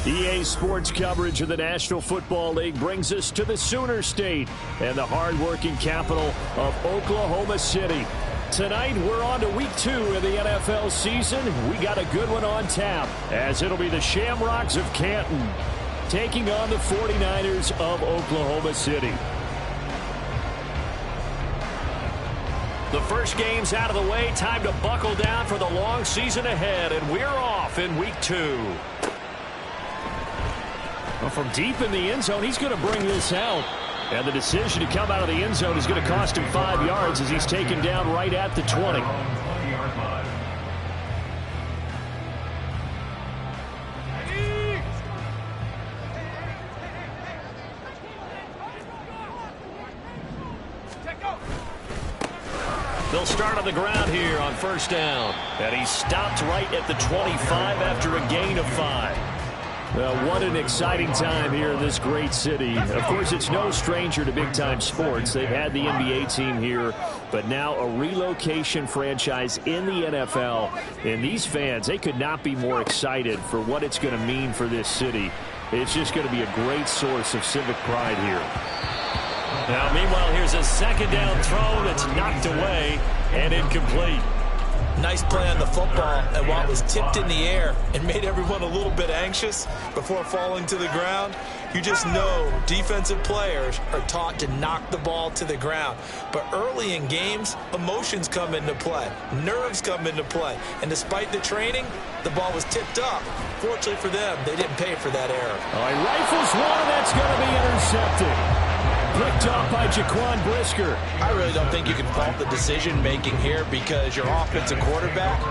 EA Sports coverage of the National Football League brings us to the Sooner State and the hard-working capital of Oklahoma City. Tonight, we're on to week 2 of the NFL season. We got a good one on tap, as it'll be the Shamrocks of Canton taking on the 49ers of Oklahoma City. The first game's out of the way. Time to buckle down for the long season ahead, and we're off in week 2. Well, from deep in the end zone, he's going to bring this out. And the decision to come out of the end zone is going to cost him 5 yards as he's taken down right at the 20. They'll start on the ground here on first down. And he stopped right at the 25 after a gain of 5. Well, what an exciting time here in this great city. Of course, it's no stranger to big-time sports. They've had the NBA team here, but now a relocation franchise in the NFL. And these fans, they could not be more excited for what it's going to mean for this city. It's just going to be a great source of civic pride here. Now, meanwhile, here's a second down throw that's knocked away and incomplete. Nice play on the football, and while it was tipped in the air and made everyone a little bit anxious before falling to the ground, you just know defensive players are taught to knock the ball to the ground. But early in games, emotions come into play, nerves come into play, and despite the training, the ball was tipped up. Fortunately for them, they didn't pay for that error. Oh, he rifles one, that's going to be intercepted. Picked off by Jaquan Brisker. I really don't think you can fault the decision-making here because your offensive quarterback,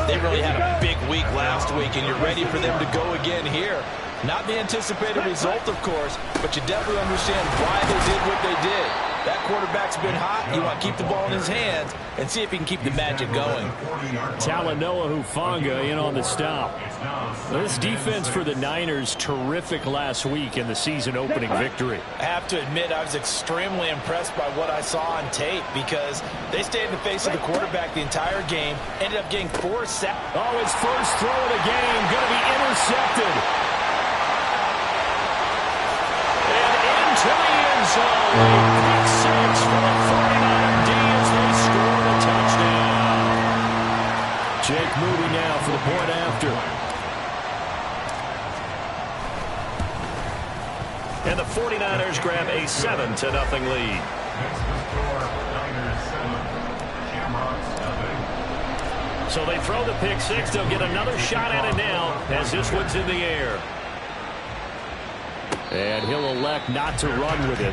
they really had a big week last week, and you're ready for them to go again here. Not the anticipated result, of course, but you definitely understand why they did what they did. That quarterback's been hot. You want to keep the ball in his hands and see if he can keep the magic going. Talanoa Hufanga in on the stop. This defense for the Niners, terrific last week in the season-opening victory. I have to admit, I was extremely impressed by what I saw on tape because they stayed in the face of the quarterback the entire game, ended up getting 4 sacks. Oh, his first throw of the game going to be intercepted. And into the end zone. Pick 6 for the 49er D as they score the touchdown. Jake Moody now for the point after. And the 49ers grab a 7-0 lead. So they throw the pick 6. They'll get another shot at it now as this one's in the air. And he'll elect not to run with it.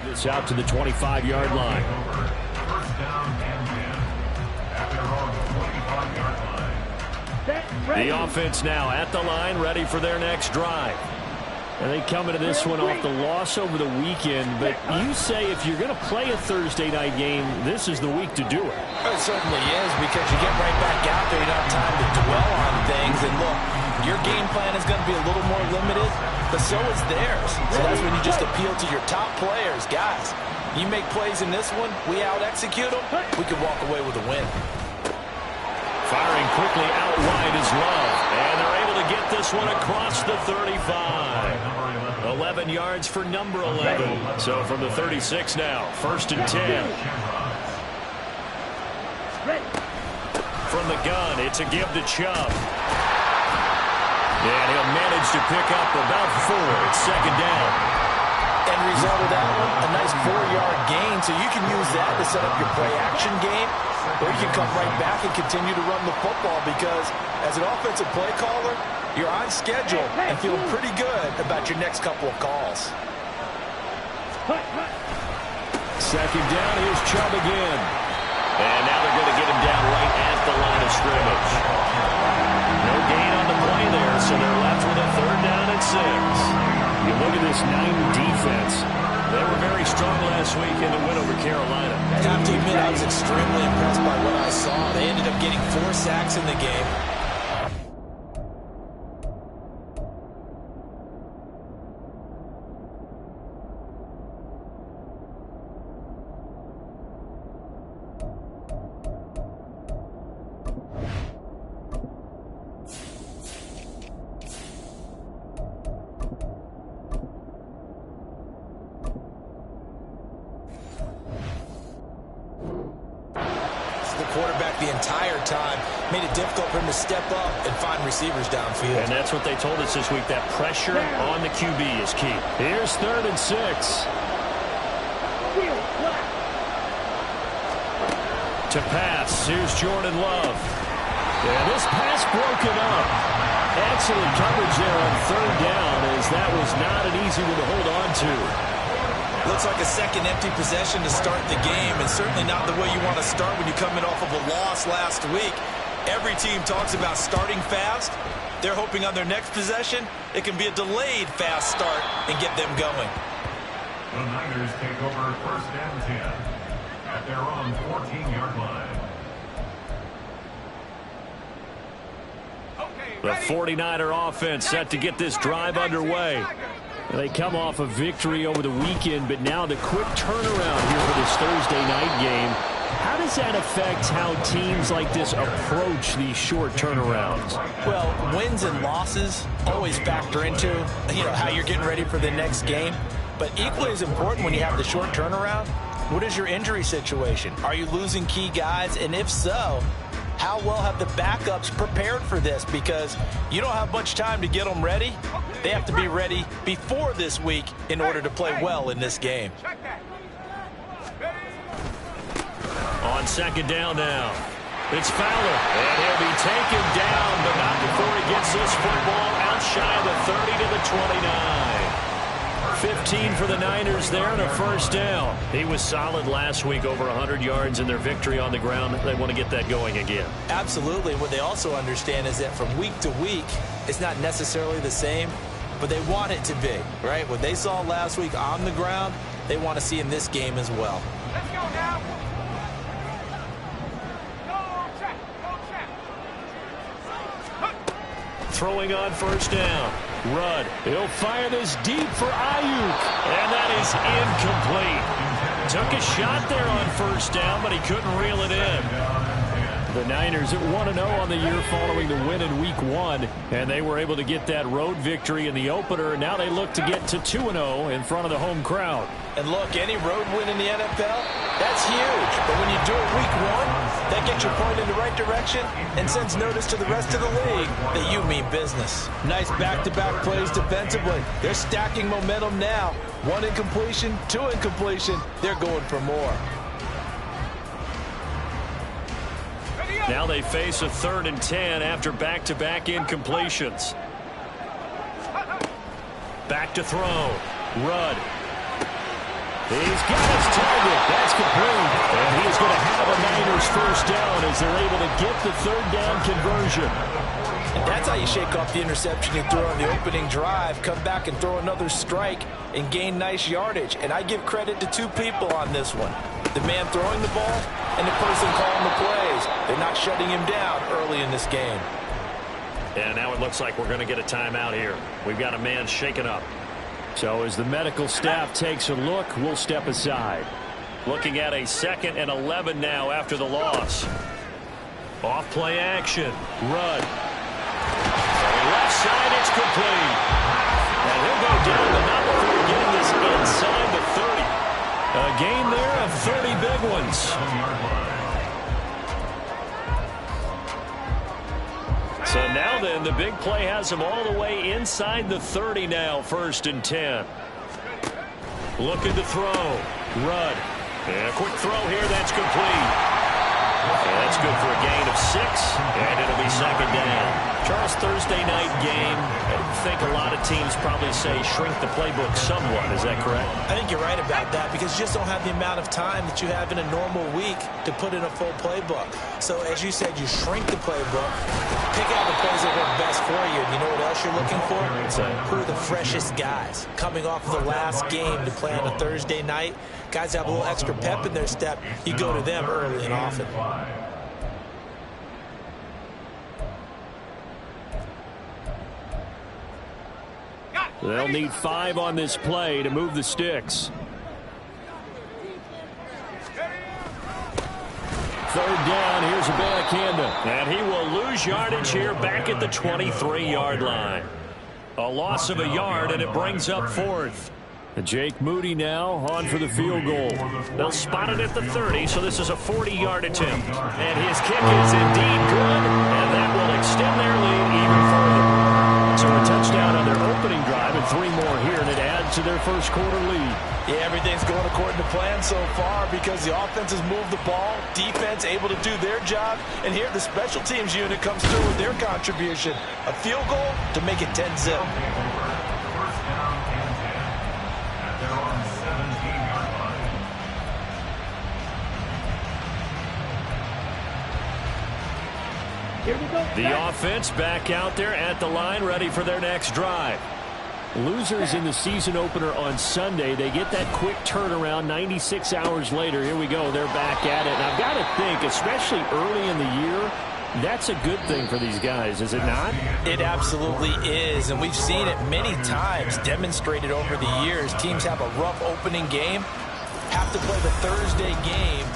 This out to the 25-yard line. The offense now at the line, ready for their next drive. And they come into this one off the loss over the weekend, but you say if you're going to play a Thursday night game, this is the week to do it. It certainly is, because you get right back out there, you don't have time to dwell on things. And look, your game plan is going to be a little more limited, but so is theirs. So that's when you just appeal to your top players. Guys, you make plays in this one, we out-execute them, we can walk away with a win. Firing quickly out wide is Love, and they're able to get this one across the 35. 11 yards for number 11. So from the 36 now, 1st and 10. From the gun, it's a give to Chubb. And he'll manage to pick up about 4. It's 2nd down. End result of that one, a nice 4-yard gain, so you can use that to set up your play-action game, or you can come right back and continue to run the football because as an offensive play caller, you're on schedule and feeling pretty good about your next couple of calls. 2nd down, here's Chubb again. And now they're going to get him down right at the line of scrimmage. No gain on the play there, so they're left with a 3rd down and 6. You look at this Niner defense. They were very strong last week in the win over Carolina. I have to admit, I was extremely impressed by what I saw. They ended up getting 4 sacks in the game. Quarterback the entire time made it difficult for him to step up and find receivers downfield. And that's what they told us this week. That pressure on the QB is key. Here's 3rd and 6. To pass. Here's Jordan Love. And this pass broken up. Excellent coverage there on 3rd down, as that was not an easy one to hold on to. Looks like a second empty possession to start the game, and certainly not the way you want to start when you come in off of a loss last week. Every team talks about starting fast. They're hoping on their next possession it can be a delayed fast start and get them going. The Niners take over 1st and 10 at their own 14-yard line. The 49er offense set to get this drive underway. They come off a victory over the weekend, but now the quick turnaround here for this Thursday night game. How does that affect how teams like this approach these short turnarounds? Well, wins and losses always factor into, how you're getting ready for the next game. But equally as important when you have the short turnaround, what is your injury situation? Are you losing key guys? And if so, how well have the backups prepared for this? Because you don't have much time to get them ready. They have to be ready before this week in order to play well in this game. On 2nd down now, it's Fowler. And he'll be taken down, but not before he gets this football out shy of the 30 to the 29. 15 for the Niners there and a 1st down. He was solid last week, over 100 yards in their victory on the ground. They want to get that going again. Absolutely. What they also understand is that from week to week, it's not necessarily the same, but they want it to be, right? What they saw last week on the ground, they want to see in this game as well. Let's go now. Throwing on 1st down. Rudd. He'll fire this deep for Ayuk. And that is incomplete. Took a shot there on 1st down, but he couldn't reel it in. The Niners at 1-0 on the year following the win in Week 1. And they were able to get that road victory in the opener. Now they look to get to 2-0 in front of the home crowd. And look, any road win in the NFL, that's huge. But when you do it Week 1, that gets you pointed in the right direction and sends notice to the rest of the league that you mean business. Nice back-to-back plays defensively. They're stacking momentum now. 1 incompletion, 2 incompletion. They're going for more. Now they face a 3rd and 10 after back-to-back incompletions. Back to throw. Rudd. He's got his target. That's complete. And he's going to have a Niners 1st down as they're able to get the 3rd down conversion. And that's how you shake off the interception you threw on the opening drive, come back and throw another strike and gain nice yardage. And I give credit to 2 people on this one. The man throwing the ball and the person calling the plays. They're not shutting him down early in this game. And now it looks like we're going to get a timeout here. We've got a man shaken up. So as the medical staff takes a look, we'll step aside. Looking at a 2nd and 11 now after the loss. Off play action. Rudd. Left side, it's complete. And he'll go down the not before getting this inside the 30. A gain there of 30 big ones. So now then, the big play has him all the way inside the 30 now, 1st and 10. Looking to throw. Rudd. And a quick throw here, that's complete. And that's good for a gain of 6, and it'll be second down. Charles, Thursday night game, I think a lot of teams probably say shrink the playbook somewhat. Is that correct? I think you're right about that because you just don't have the amount of time that you have in a normal week to put in a full playbook. So as you said, you shrink the playbook, pick out the plays that work best for you. And you know what else you're looking for? Who are the freshest guys coming off of the last game to play on a Thursday night? Guys have a little extra pep in their step. You go to them early and often. They'll need 5 on this play to move the sticks. Third down, here's a backhander. And he will lose yardage here back at the 23-yard line. A loss of a yard, and it brings up 4th. And Jake Moody now on for the field goal. They'll spot it at the 30, so this is a 40-yard attempt. And his kick is indeed good, and that will extend their lead even further. So a touchdown on their opening drive and 3 more here, and it adds to their first quarter lead. Yeah, everything's going according to plan so far because the offense has moved the ball, defense able to do their job, and here the special teams unit comes through with their contribution. A field goal to make it 10-zip. First down and 10 at their own 17-yard line. Here we go. The offense back out there at the line, ready for their next drive. Losers in the season opener on Sunday, they get that quick turnaround 96 hours later. Here we go. They're back at it. And I've got to think, especially early in the year, that's a good thing for these guys, is it not? It absolutely is, and we've seen it many times demonstrated over the years. Teams have a rough opening game, have to play the Thursday game.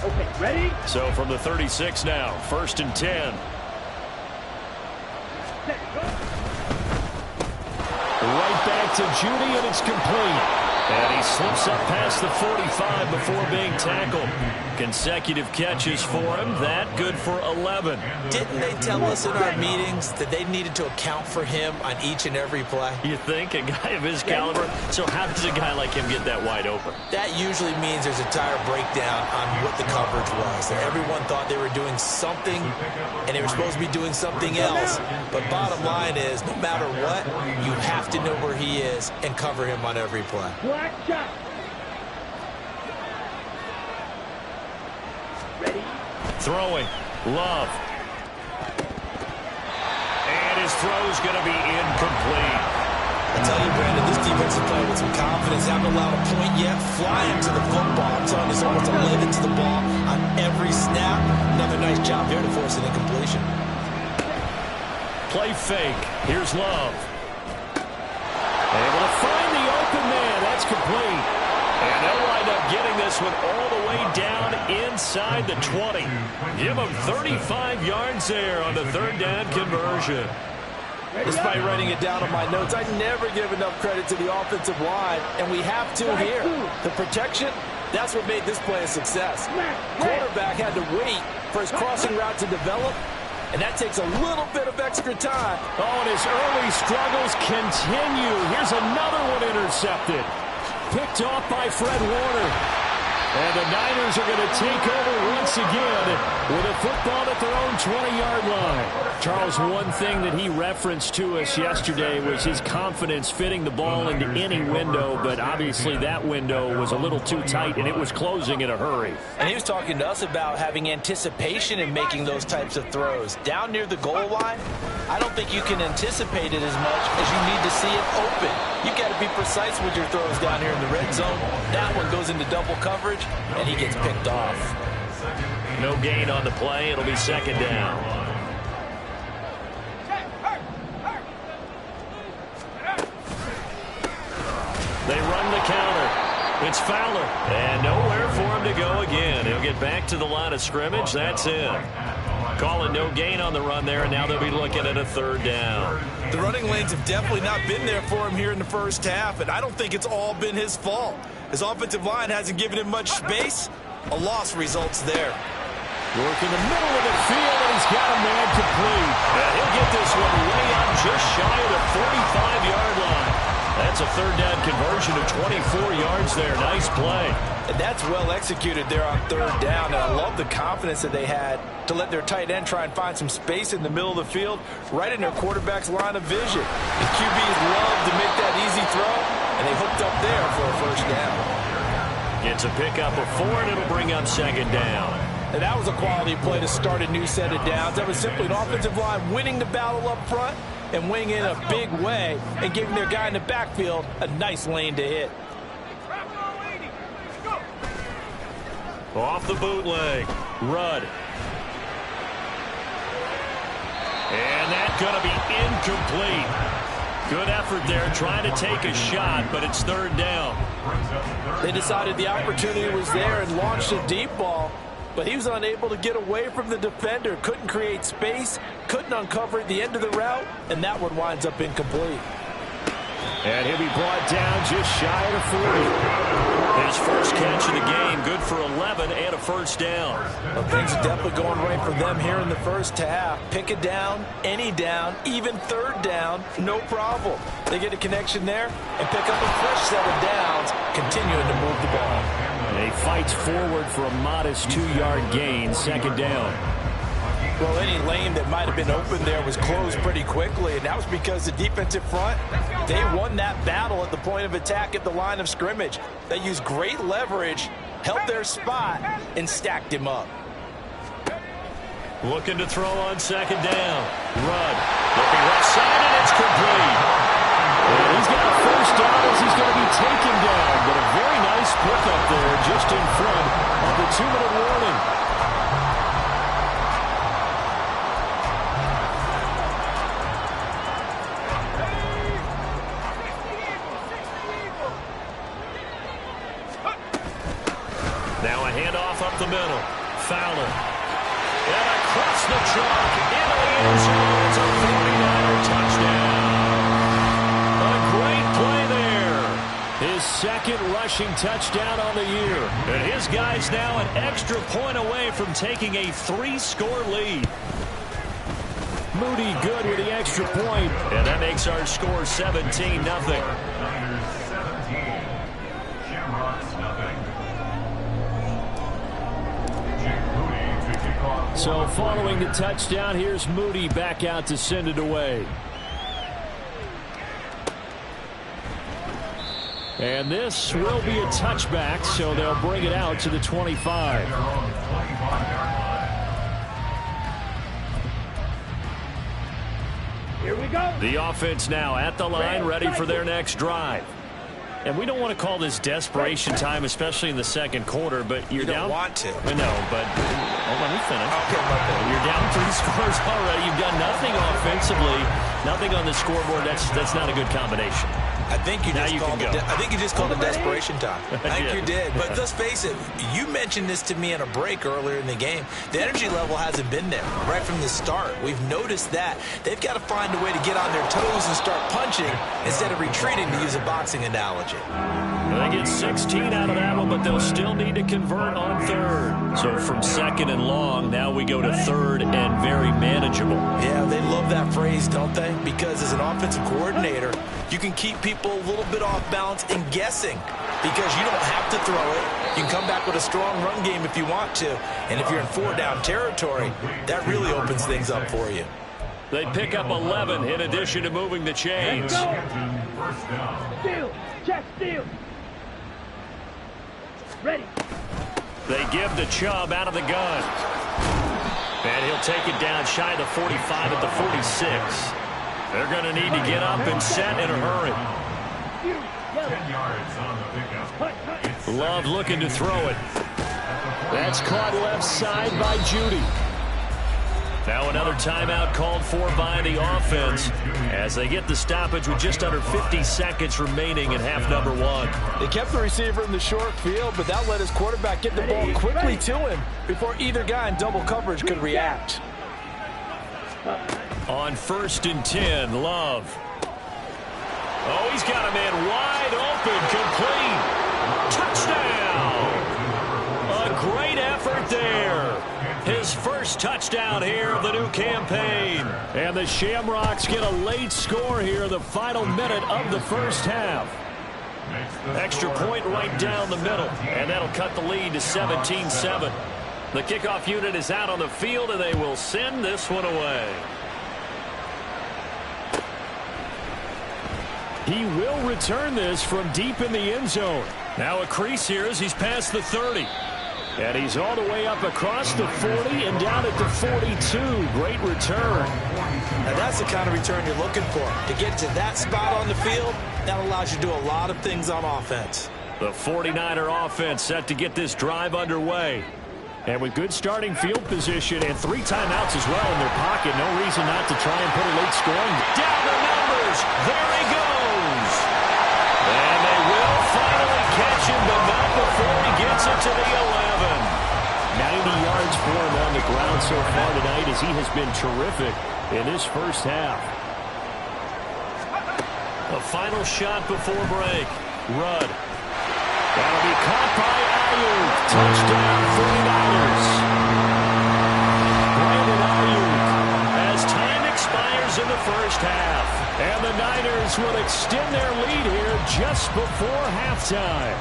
Okay, ready? So from the 36 now, 1st and 10. Right back to Judy, and it's complete. And he slips up past the 45 before being tackled. Consecutive catches for him. That good for 11. Didn't they tell us in our meetings that they needed to account for him on each and every play? You think? A guy of his caliber? So how does a guy like him get that wide open? That usually means there's a tire breakdown on what the coverage was. That everyone thought they were doing something, and they were supposed to be doing something else. But bottom line is, no matter what, you have to know where he is and cover him on every play. Black shot. Ready? Throwing. Love. And his throw's going to be incomplete. I tell you, Brandon, this defense is playing with some confidence. Haven't allowed a point yet. Flying to the football. I'm telling you, it's almost 11 to the ball on every snap. Another nice job here to force an incompletion. Play fake. Here's Love. Able to find the open man. That's complete. And they'll wind up getting this one all the way down inside the 20. Give them 35 yards there on the 3rd down conversion. Despite writing it down on my notes, I never give enough credit to the offensive line, and we have to here. The protection, that's what made this play a success. Quarterback had to wait for his crossing route to develop, and that takes a little bit of extra time. Oh, and his early struggles continue. Here's another one intercepted. Picked off by Fred Warner. And the Niners are going to take over once again with a football at their own 20-yard line. Charles, one thing that he referenced to us yesterday was his confidence fitting the ball into any window, but obviously that window was a little too tight, and it was closing in a hurry. And he was talking to us about having anticipation in making those types of throws. Down near the goal line, I don't think you can anticipate it as much as you need to see it open. You've got to be precise with your throws down here in the red zone. That one goes into double coverage, and he gets picked off. No gain on the play. It'll be 2nd down. They run the counter. It's Fowler. And nowhere for him to go again. He'll get back to the line of scrimmage. That's it. Calling no gain on the run there, and now they'll be looking at a 3rd down. The running lanes have definitely not been there for him here in the first half, and I don't think it's all been his fault. His offensive line hasn't given him much space. A loss results there. Work in the middle of the field, and he's got a man complete. And he'll get this one way up just shy of the 45-yard line. That's a third down conversion of 24 yards there. Nice play. And that's well executed there on third down. And I love the confidence that they had to let their tight end try and find some space in the middle of the field, right in their quarterback's line of vision. The QBs love to make that easy throw, and they hooked up there for a first down. It's a pickup of 4, and it'll bring up second down. And that was a quality play to start a new set of downs. That was simply an offensive line winning the battle up front and winning in a big way and giving their guy in the backfield a nice lane to hit. Off the bootleg, Rudd. And that's going to be incomplete. Good effort there trying to take a shot, but it's third down. They decided the opportunity was there and launched a deep ball, but he was unable to get away from the defender. Couldn't create space, couldn't uncover at the end of the route, and that one winds up incomplete. And he'll be brought down just shy of the 40. His first catch of the game, good for 11 and a first down. Well, things are definitely going right for them here in the first half. Pick a down, any down, even third down, no problem. They get a connection there and pick up a fresh set of downs, continuing to move the ball. And he fights forward for a modest 2-yard gain, second down. Well, any lane that might have been open there was closed pretty quickly, and that was because the defensive front, they won that battle at the point of attack at the line of scrimmage. They used great leverage, held their spot, and stacked him up. Looking to throw on second down. Rudd looking left side, and it's complete. And he's got a first down as he's going to be taken down, but a very nice pickup there just in front of the 2-minute warning. Now a handoff up the middle. Fowler. And across the chalk into the end zone. It's a 49er touchdown. A great play there. His second rushing touchdown on the year. And his guy's now an extra point away from taking a 3-score lead. Moody good with the extra point. And that makes our score 17-0. Niners 17. Shamrocks nothing. So following the touchdown, here's Moody back out to send it away. And this will be a touchback, so they'll bring it out to the 25. Here we go. The offense now at the line, ready for their next drive. And we don't want to call this desperation time, especially in the second quarter, but you're down. You don't want to. No, but let me finish. Okay, okay. You're down 3 scores already. You've got nothing offensively, nothing on the scoreboard. That's not a good combination. I think you just called it desperation time. I think you did. But let's face it, you mentioned this to me in a break earlier in the game. The energy level hasn't been there right from the start. We've noticed that. They've got to find a way to get on their toes and start punching instead of retreating, to use a boxing analogy. They get 16 out of that one, but they'll still need to convert on third. So from second and long, now we go to third and very manageable. Yeah, they love that phrase, don't they? Because as an offensive coordinator, you can keep people a little bit off balance and guessing because you don't have to throw it. You can come back with a strong run game if you want to. And if you're in 4-down territory, that really opens things up for you. They pick up 11 in addition to moving the chains. Steal. Check steal. Ready. They give the Chubb out of the gun. And he'll take it down shy of the 45 at the 46. They're going to need to get up and set in a hurry. 10 yards on the pickup. Love looking to throw it. That's caught left side by Judy. Now another timeout called for by the offense as they get the stoppage with just under 50 seconds remaining in half number 1. They kept the receiver in the short field, but that let his quarterback get the ball quickly to him before either guy in double coverage could react. On 1st and 10, Love. Oh, he's got a man wide open, complete. Touchdown! A great effort there. his first touchdown here of the new campaign. And the Shamrocks get a late score here, the final minute of the first half. Extra point right down the middle, and that'll cut the lead to 17-7. The kickoff unit is out on the field, and they will send this one away. He will return this from deep in the end zone. Now a crease here as he's past the 30. And he's all the way up across the 40 and down at the 42. Great return. Now that's the kind of return you're looking for. To get to that spot on the field, that allows you to do a lot of things on offense. The 49er offense set to get this drive underway. And with good starting field position and 3 timeouts as well in their pocket, no reason not to try and put a late scoring. Down the numbers. There he goes. And they will finally catch him, but not before he gets it to the 11. 90 yards for him on the ground so far tonight as he has been terrific in this first half. A final shot before break. Rudd. That'll be caught by Ayuk. Touchdown 49ers. Brandon Ayuk as time expires in the first half. And the Niners will extend their lead here just before halftime.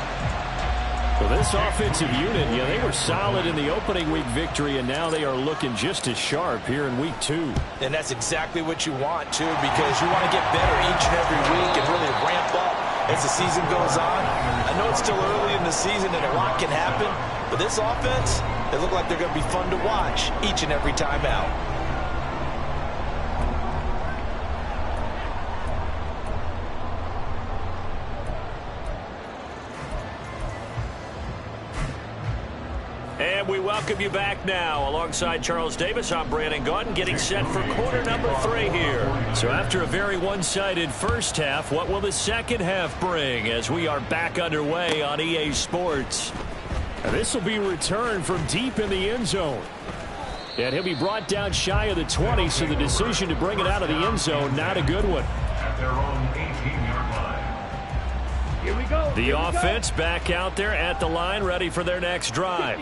So this offensive unit, yeah, they were solid in the opening week victory, and now they are looking just as sharp here in week 2. And that's exactly what you want, too, because you want to get better each and every week and really ramp up as the season goes on. I know it's still early in the season and a lot can happen, but this offense, they look like they're going to be fun to watch each and every time out. And we welcome you back now. Alongside Charles Davis, I'm Brandon Gaudin, getting set for quarter number 3 here. So after a very one-sided first half, what will the second half bring as we are back underway on EA Sports? And this will be returned from deep in the end zone. And he'll be brought down shy of the 20, so the decision to bring it out of the end zone, not a good one. At their own 18-yard line. Here we go. The offense back out there at the line, ready for their next drive.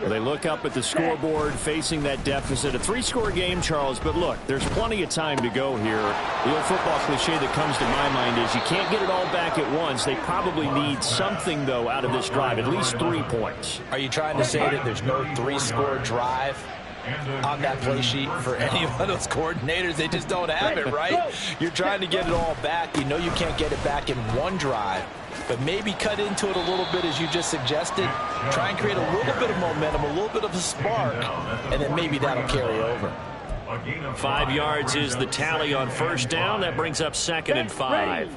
They look up at the scoreboard, facing that deficit. A 3-score game, Charles, but look, there's plenty of time to go here. The old football cliche that comes to my mind is you can't get it all back at once. They probably need something, though, out of this drive, at least 3 points. Are you trying to say that there's no 3-score drive on that play sheet for any of those coordinators? They just don't have it, right? You're trying to get it all back. You know you can't get it back in one drive, but maybe cut into it a little bit as you just suggested. Try and create a little bit of momentum, a little bit of a spark, and then maybe that'll carry over. 5 yards is the tally on first down. That brings up 2nd and 5.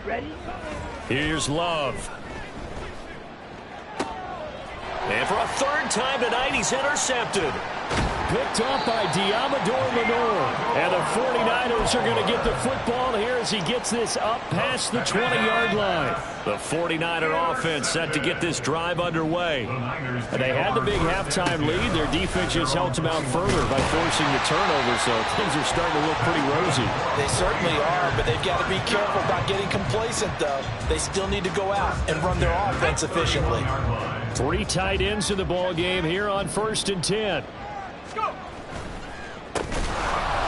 Ready? Here's Love. And for a 3rd time tonight, he's intercepted. Picked up by Diamador Lenore. And the 49ers are going to get the football here as he gets this up past the 20-yard line. The 49er offense set to get this drive underway. And they had the big halftime lead. Their defense just helped them out further by forcing the turnover, so things are starting to look pretty rosy. They certainly are, but they've got to be careful about getting complacent, though. They still need to go out and run their offense efficiently. 3 tight ends in the ball game here on 1st and 10.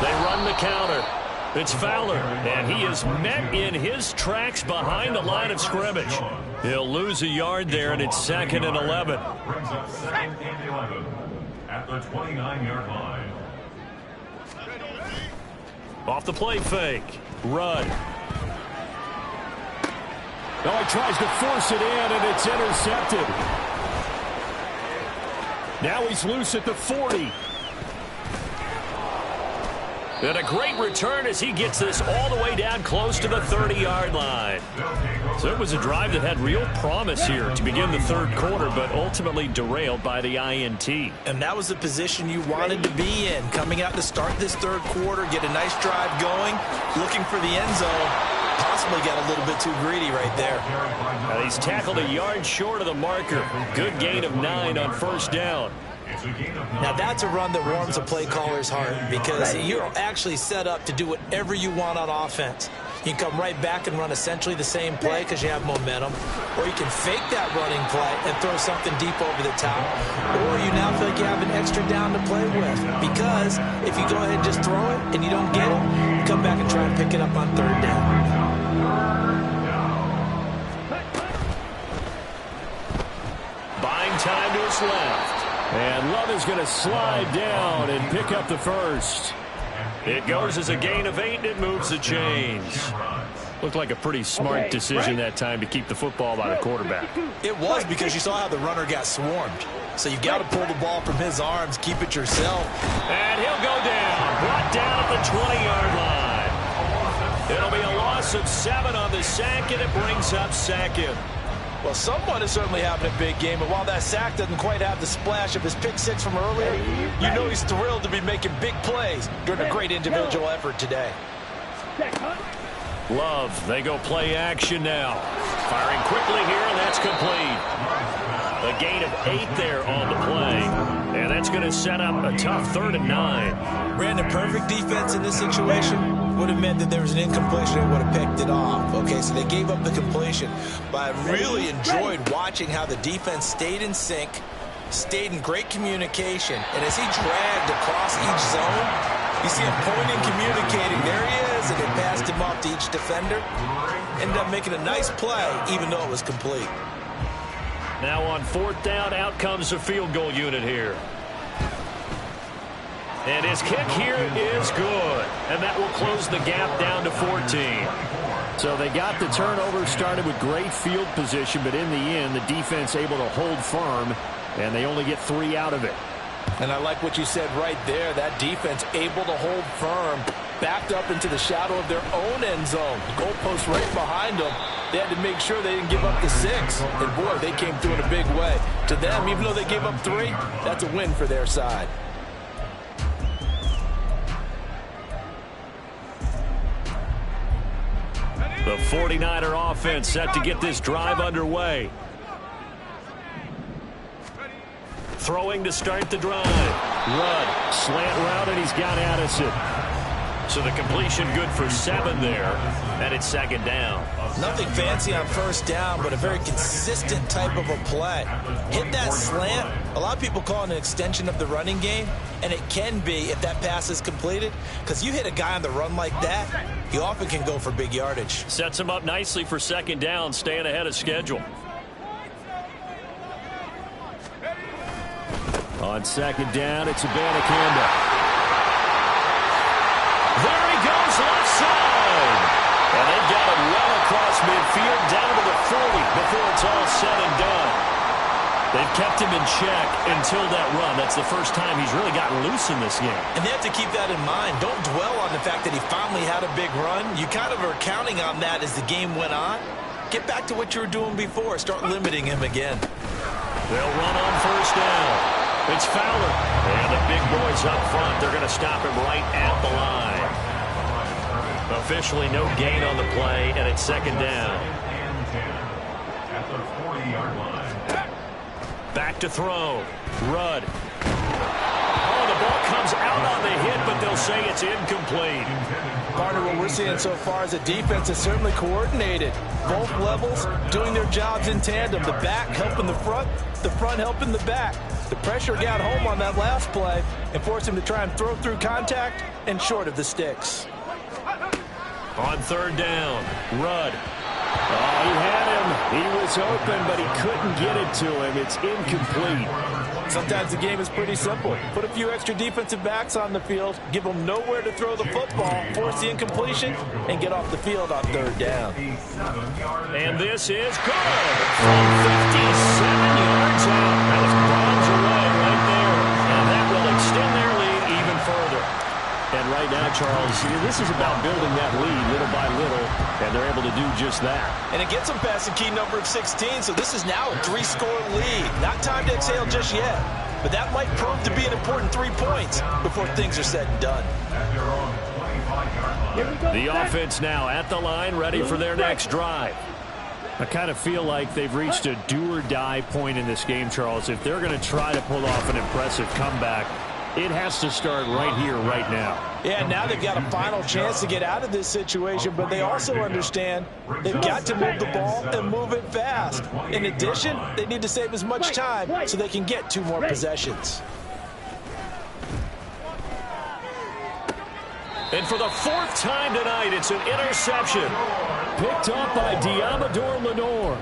They run the counter. It's Fowler, and he is met in his tracks behind the line of scrimmage. He'll lose a yard there, and it's 2nd and 11. Brings up 2nd and 11 at the 29-yard line. Off the play fake. Rudd. Oh, he tries to force it in, and it's intercepted. Now he's loose at the 40. And a great return as he gets this all the way down close to the 30-yard line. So it was a drive that had real promise here to begin the 3rd quarter, but ultimately derailed by the INT. And that was the position you wanted to be in, coming out to start this 3rd quarter, get a nice drive going, looking for the end zone. Possibly got a little bit too greedy right there. Now he's tackled a yard short of the marker. Good gain of 9 on 1st down. Now that's a run that warms a play caller's heart because you're actually set up to do whatever you want on offense. You can come right back and run essentially the same play because you have momentum. Or you can fake that running play and throw something deep over the top. Or you now feel like you have an extra down to play with. Because if you go ahead and just throw it and you don't get it, you come back and try and pick it up on third down. Buying time to his left. And Love is going to slide down and pick up the first. It goes as a gain of 8, and it moves the chains. Looked like a pretty smart decision that time to keep the football by the quarterback. It was, because you saw how the runner got swarmed. So you got to pull the ball from his arms, keep it yourself. And he'll go down. Brought down at the 20-yard line. It'll be a loss of 7 on the sack, and it brings up second. Well, someone is certainly having a big game, but while that sack doesn't quite have the splash of his pick six from earlier, you know he's thrilled to be making big plays during a great individual effort today. Love, they go play action now. Firing quickly here, and that's complete. A gain of 8 there on the play, and that's going to set up a tough 3rd and 9. Brandon, perfect defense in this situation would have meant that there was an incompletion and would have picked it off. Okay, so they gave up the completion, but I really enjoyed watching how the defense stayed in sync, stayed in great communication, and as he dragged across each zone, you see him pointing, communicating. There he is, and they passed him off to each defender. Ended up making a nice play, even though it was complete. Now on 4th down, out comes the field goal unit here. And his kick here is good. And that will close the gap down to 14. So they got the turnover, started with great field position, but in the end, the defense able to hold firm, and they only get 3 out of it. And I like what you said right there. That defense able to hold firm, backed up into the shadow of their own end zone. The goalpost right behind them. They had to make sure they didn't give up the 6. And, boy, they came through in a big way. To them, even though they gave up 3, that's a win for their side. The 49er offense set to get this drive underway. Throwing to start the drive. Rudd, slant route, and he's got Addison. So the completion good for 7 there, and it's 2nd down. Nothing fancy on 1st down, but a very consistent type of a play. Hit that slant. A lot of people call it an extension of the running game, and it can be if that pass is completed, because you hit a guy on the run like that, he often can go for big yardage. Sets him up nicely for 2nd down, staying ahead of schedule. On 2nd down, it's Abanikanda. There he goes, left side. And they got him well across midfield, down to the 40 before it's all said and done. They've kept him in check until that run. That's the first time he's really gotten loose in this game. And they have to keep that in mind. Don't dwell on the fact that he finally had a big run. You kind of are counting on that as the game went on. Get back to what you were doing before. Start limiting him again. They'll run on 1st down. It's Fowler. And the big boys up front, they're going to stop him right at the line. Officially no gain on the play, and it's 2nd down. At the 40-yard line. Back to throw. Rudd. Oh, the ball comes out on the hit, but they'll say it's incomplete. Partner, what we're seeing so far is a defense is certainly coordinated. Both levels doing their jobs in tandem. The back helping the front helping the back. The pressure got home on that last play and forced him to try and throw through contact and short of the sticks. On 3rd down, Rudd. Oh, he had him. He was open, but he couldn't get it to him. It's incomplete. Sometimes the game is pretty simple. Put a few extra defensive backs on the field, give them nowhere to throw the football, force the incompletion, and get off the field on 3rd down. And this is good. From 57 yards out. That was bombs away right there. And that will extend their lead even further. And right now, Charles, this is about building that lead little by little, and they're able to do just that. And it gets them past the key number of 16, so this is now a 3-score lead. Not time to exhale just yet, but that might prove to be an important 3 points before things are said and done. The offense now at the line, ready for their next drive. I kind of feel like they've reached a do-or-die point in this game, Charles. If they're going to try to pull off an impressive comeback, It has to start right here, right now. Yeah, now they've got a final chance to get out of this situation, but they also understand they've got to move the ball and move it fast. In addition, they need to save as much time so they can get 2 more possessions. And for the 4th time tonight, it's an interception. Picked up by Diamador Lenore.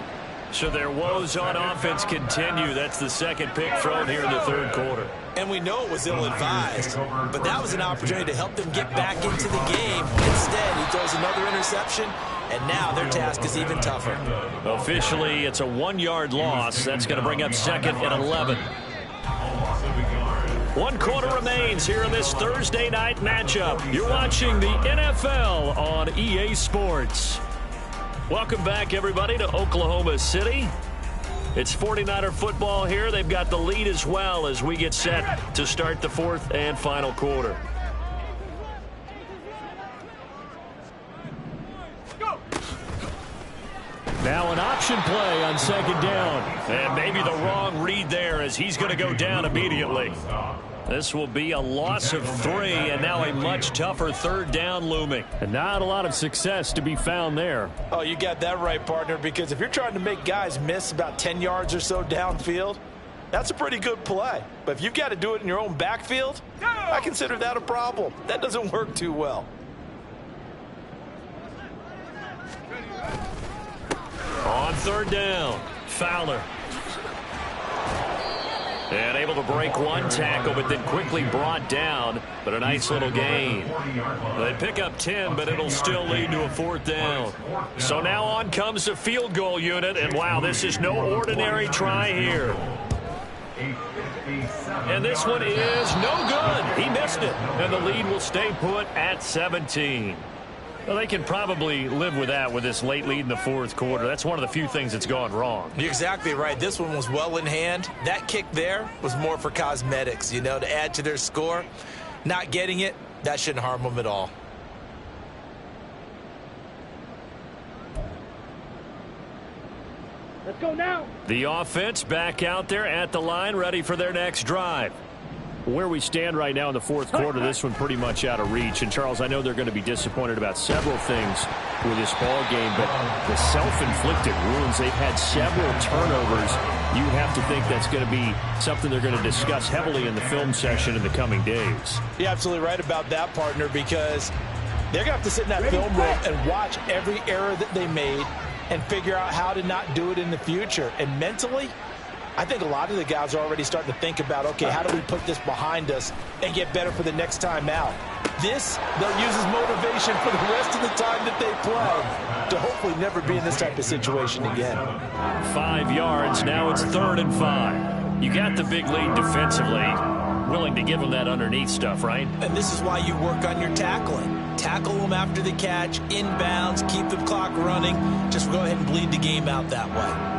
So their woes on offense continue. That's the 2nd pick thrown here in the 3rd quarter. And we know it was ill-advised, but that was an opportunity to help them get back into the game. Instead, he throws another interception, and now their task is even tougher. Officially, it's a 1-yard loss. That's going to bring up 2nd and 11. 1 quarter remains here in this Thursday night matchup. You're watching the NFL on EA Sports. Welcome back, everybody, to Oklahoma City. It's 49er football here. They've got the lead as well as we get set to start the 4th and final quarter. Now an option play on 2nd down. And maybe the wrong read there as he's going to go down immediately. This will be a loss of 3, and now a much tougher 3rd down looming. And not a lot of success to be found there. Oh, you got that right, partner, because if you're trying to make guys miss about 10 yards or so downfield, that's a pretty good play. But if you've got to do it in your own backfield, I consider that a problem. That doesn't work too well. On 3rd down, Fowler. And able to break 1 tackle, but then quickly brought down. But a nice little gain. They pick up 10, but it'll still lead to a 4th down. So now on comes the field goal unit. And, wow, this is no ordinary try here. And this one is no good. He missed it. And the lead will stay put at 17. Well, they can probably live with that with this late lead in the 4th quarter. That's one of the few things that's gone wrong. You're exactly right. This one was well in hand. That kick there was more for cosmetics, you know, to add to their score. Not getting it, that shouldn't harm them at all. Let's go now. The offense back out there at the line, ready for their next drive. Where we stand right now in the 4th quarter, this one pretty much out of reach. And, Charles, I know they're going to be disappointed about several things with this ball game, but the self-inflicted wounds, they've had several turnovers. You have to think that's going to be something they're going to discuss heavily in the film session in the coming days. You're absolutely right about that, partner, because they're going to have to sit in that film room and watch every error that they made and figure out how to not do it in the future. And mentally, I think a lot of the guys are already starting to think about, okay, how do we put this behind us and get better for the next time out? This, they'll use as motivation for the rest of the time that they play to hopefully never be in this type of situation again. 5 yards. Now it's 3rd and 5. You got the big lead defensively. Willing to give them that underneath stuff, right? And this is why you work on your tackling. Tackle them after the catch, inbounds, keep the clock running. Just go ahead and bleed the game out that way.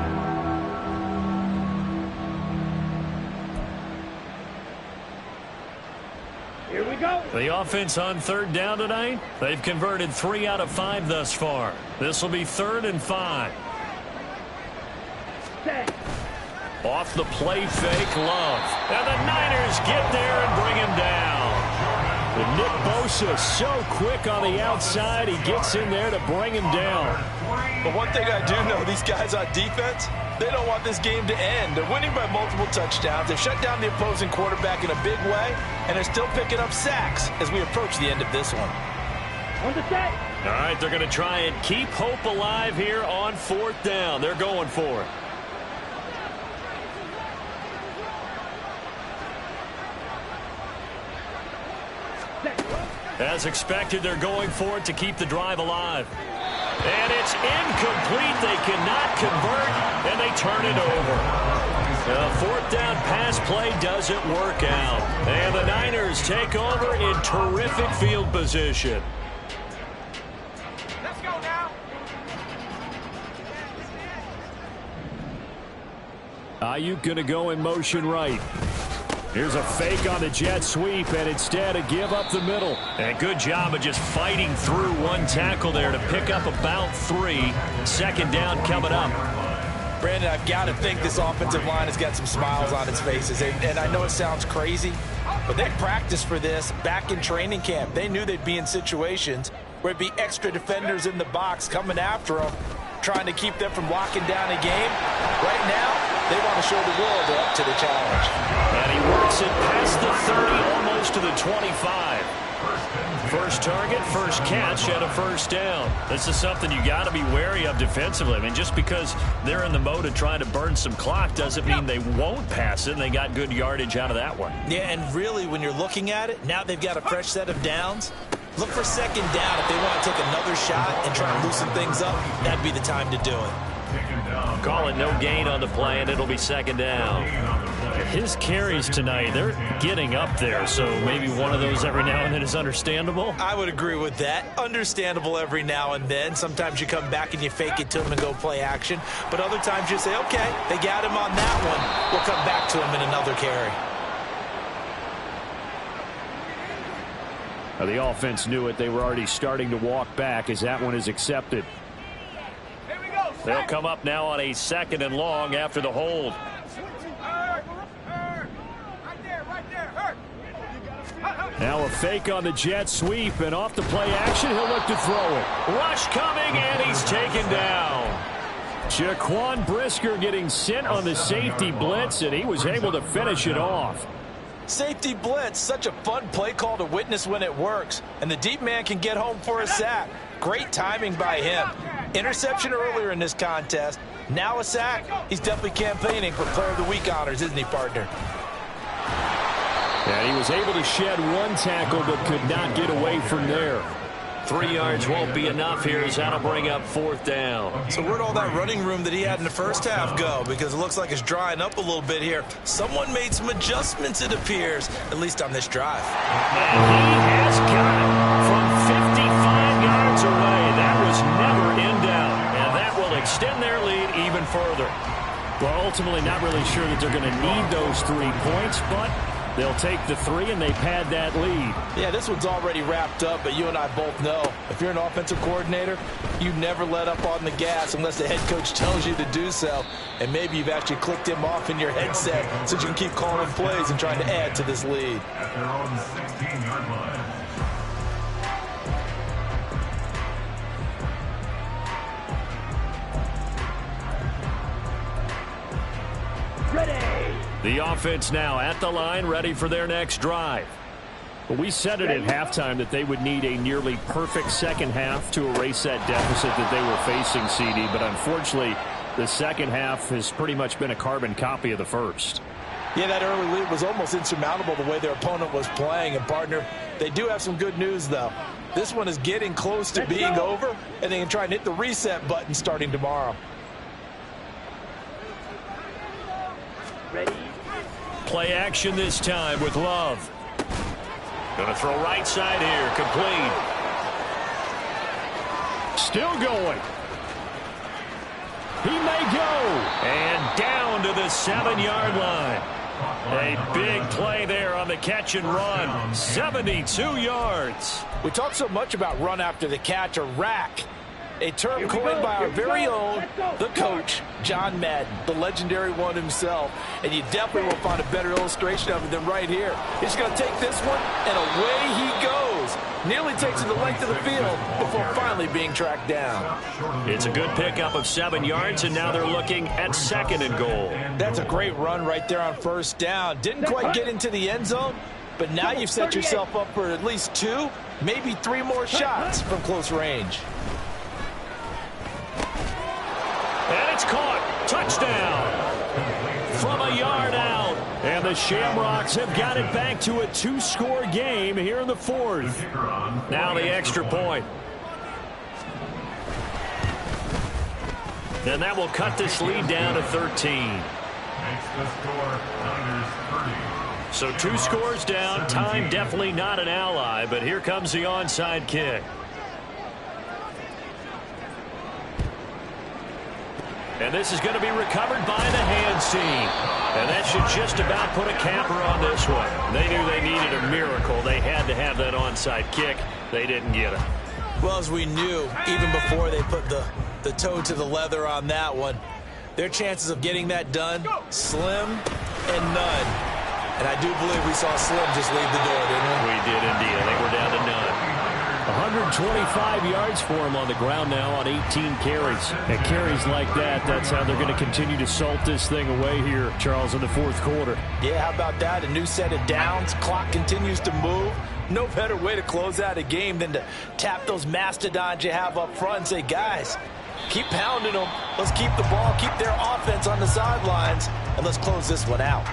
Here we go. The offense on 3rd down tonight, they've converted 3 out of 5 thus far. This will be 3rd and 5. Set. Off the play fake, Love. And the Niners get there and bring him down. And Nick Bosa so quick on the outside, he gets in there to bring him down. But one thing I do know, these guys on defense, they don't want this game to end. They're winning by multiple touchdowns. They've shut down the opposing quarterback in a big way, and they're still picking up sacks as we approach the end of this one. On the set. All right, they're going to try and keep hope alive here on 4th down. They're going for it. As expected, they're going for it to keep the drive alive. And it's incomplete. They cannot convert, and they turn it over. The 4th down pass play doesn't work out. And the Niners take over in terrific field position. Let's go now. Ayuk going to go in motion right. Here's a fake on the jet sweep, and instead a give up the middle. And good job of just fighting through 1 tackle there to pick up about 3. 2nd down coming up. Brandon, I've got to think this offensive line has got some smiles on its faces. And I know it sounds crazy, but they practiced for this back in training camp. They knew they'd be in situations where it'd be extra defenders in the box coming after them, trying to keep them from locking down a game. Right now, they want to show the world they're up to the challenge. And he works it past the 30, almost to the 25. First target, first catch, and a first down. This is something you got to be wary of defensively. I mean, just because they're in the mode of trying to burn some clock doesn't mean they won't pass it, and they got good yardage out of that one. Yeah, and really, when you're looking at it, now they've got a fresh set of downs. Look for second down. If they want to take another shot and try and loosen things up, that'd be the time to do it. Call it no gain on the play, and it'll be second down. His carries tonight, they're getting up there, so maybe one of those every now and then is understandable. I would agree with that. Understandable every now and then. Sometimes you come back and you fake it to him and go play action. But other times you say, okay, they got him on that one. We'll come back to him in another carry. Now, the offense knew it. They were already starting to walk back as that one is accepted. They'll come up now on a second and long after the hold. Now a fake on the jet sweep, and off the play action, he'll look to throw it. Rush coming, and he's taken down. Jaquan Brisker getting sent on the safety blitz, and he was able to finish it off. Safety blitz, such a fun play call to witness when it works. And the deep man can get home for a sack. Great timing by him. Interception earlier in this contest. Now a sack. He's definitely campaigning for Player of the Week honors, isn't he, partner? And he was able to shed one tackle but could not get away from there. 3 yards won't be enough here as that'll bring up fourth down. So where'd all that running room that he had in the first half go? Because it looks like it's drying up a little bit here. Someone made some adjustments, it appears, at least on this drive. And he has got it from 55 yards away. That was never in doubt. And that will extend their lead even further. Well, ultimately not really sure that they're going to need those 3 points, but they'll take the 3 and they pad that lead. Yeah, this one's already wrapped up, but you and I both know if you're an offensive coordinator, you never let up on the gas unless the head coach tells you to do so. And maybe you've actually clicked him off in your headset so you can keep calling plays and trying to add to this lead. At their own 16-yard line. The offense now at the line, ready for their next drive. But we said it at halftime that they would need a nearly perfect second half to erase that deficit that they were facing, CD. But unfortunately, the second half has pretty much been a carbon copy of the first. Yeah, that early lead was almost insurmountable the way their opponent was playing. And, partner, they do have some good news, though. This one is getting close to being over, and they can try and hit the reset button starting tomorrow. Ready? Play action this time with Love. Going to throw right side here, complete. Still going. He may go. And down to the 7-yard line. A big play there on the catch and run. 72 yards. We talk so much about run after the catch, or rack. A term coined by our very own, the coach, John Madden, the legendary one himself. And you definitely won't find a better illustration of it than right here. He's going to take this one, and away he goes. Nearly takes it the length of the field before finally being tracked down. It's a good pickup of 7 yards, and now they're looking at second and goal. That's a great run right there on first down. Didn't quite get into the end zone, but now you've set yourself up for at least 2, maybe 3 more shots from close range. And it's caught. Touchdown. From a yard out. And the Shamrocks have got it back to a 2-score game here in the fourth. Now the extra point. And that will cut this lead down to 13. Makes the score Niners 30. So 2 scores down. Time definitely not an ally, but here comes the onside kick. And this is going to be recovered by the hands team. And that should just about put a capper on this one. They knew they needed a miracle. They had to have that onside kick. They didn't get it. Well, as we knew, even before they put the toe to the leather on that one, Their chances of getting that done, slim and none. And I do believe we saw Slim just leave the door, didn't we? We did indeed. I think we're down to none. 125 yards for him on the ground now on 18 carries. And carries like that, that's how they're going to continue to salt this thing away here, Charles, in the fourth quarter. Yeah, how about that? A new set of downs. Clock continues to move. No better way to close out a game than to tap those mastodons you have up front and say, guys, keep pounding them. Let's keep the ball, keep their offense on the sidelines, and let's close this one out.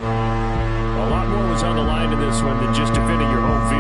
A lot more was on the line in this one than just defending your home field.